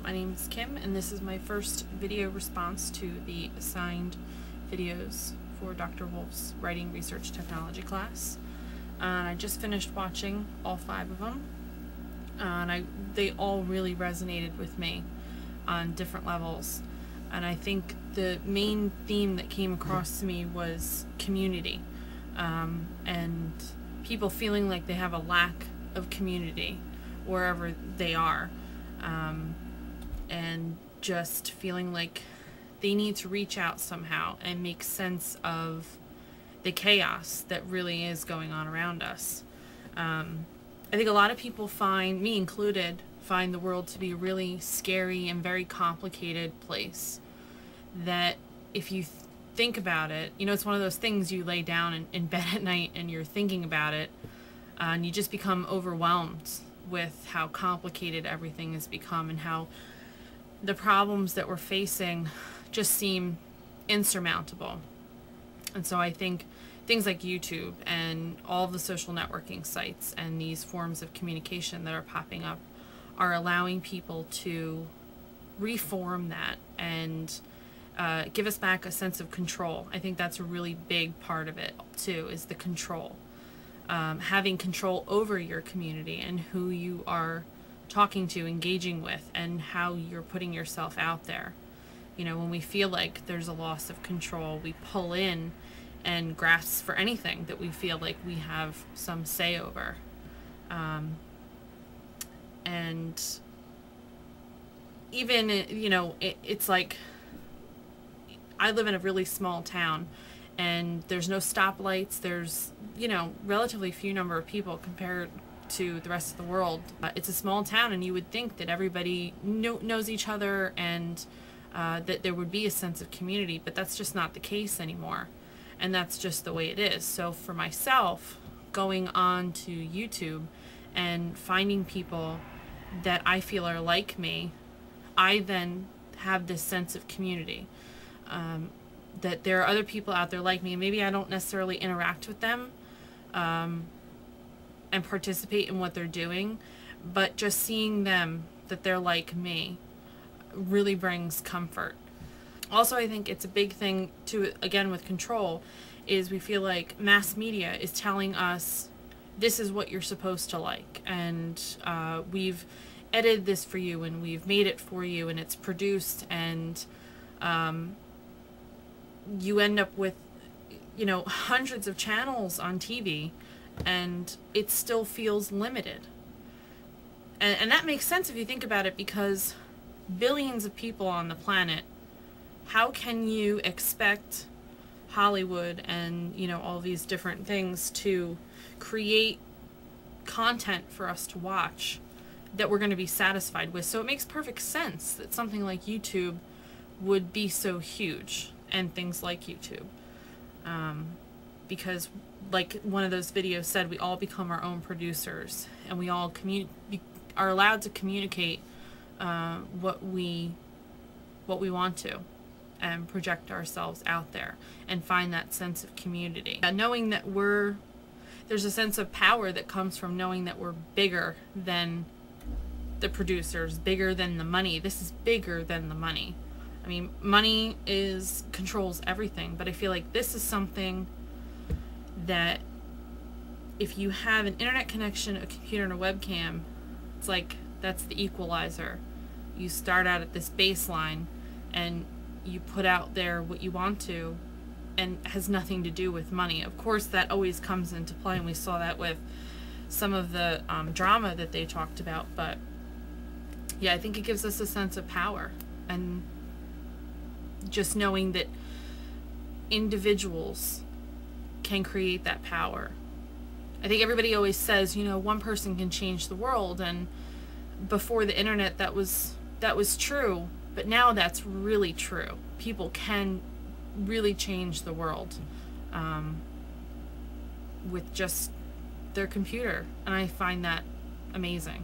My name is Kim, and this is my first video response to the assigned videos for Dr. Wolf's Writing Research Technology class. I just finished watching all 5 of them, and they all really resonated with me on different levels. And I think the main theme that came across to me was community, and people feeling like they have a lack of community wherever they are. And just feeling like they need to reach out somehow and make sense of the chaos that really is going on around us. I think a lot of people find, me included, find the world to be a really scary and very complicated place. That if you think about it, you know, it's one of those things you lay down in bed at night and you're thinking about it, and you just become overwhelmed with how complicated everything has become and how the problems that we're facing just seem insurmountable. And so I think things like YouTube and all of the social networking sites and these forms of communication that are popping up are allowing people to reform that and give us back a sense of control. I think that's a really big part of it too, is the control. Having control over your community and who you are talking to, engaging with, and how you're putting yourself out there. You know, when we feel like there's a loss of control, we pull in and grasp for anything that we feel like we have some say over. And even, you know, it's like, I live in a really small town, and there's no stoplights. There's, you know, relatively few number of people compared to the rest of the world. It's a small town, and you would think that everybody knows each other and that there would be a sense of community, but that's just not the case anymore. And that's just the way it is. So for myself, going on to YouTube and finding people that I feel are like me, I then have this sense of community. That there are other people out there like me, and maybe I don't necessarily interact with them and participate in what they're doing, but just seeing them, that they're like me, really brings comfort. Also, I think it's a big thing too, again with control, is we feel like mass media is telling us this is what you're supposed to like, and we've edited this for you, and we've made it for you, and it's produced, and you end up with, you know, hundreds of channels on TV, and it still feels limited. And that makes sense if you think about it, because billions of people on the planet, how can you expect Hollywood and, you know, all these different things to create content for us to watch that we're going to be satisfied with? So it makes perfect sense that something like YouTube would be so huge, and things like YouTube, because like one of those videos said, we all become our own producers, and we all are allowed to communicate what we want to, and project ourselves out there and find that sense of community. Knowing that there's a sense of power that comes from knowing that we're bigger than the producers, bigger than the money. This is bigger than the money. I mean, money controls everything, but I feel like this is something that if you have an internet connection, a computer, and a webcam, it's like that's the equalizer. You start out at this baseline, and you put out there what you want to, and it has nothing to do with money. Of course, that always comes into play, and we saw that with some of the drama that they talked about, but yeah, I think it gives us a sense of power, and just knowing that individuals can create that power. I think everybody always says, you know, one person can change the world, and before the internet that was true, but now that's really true. People can really change the world with just their computer, and I find that amazing.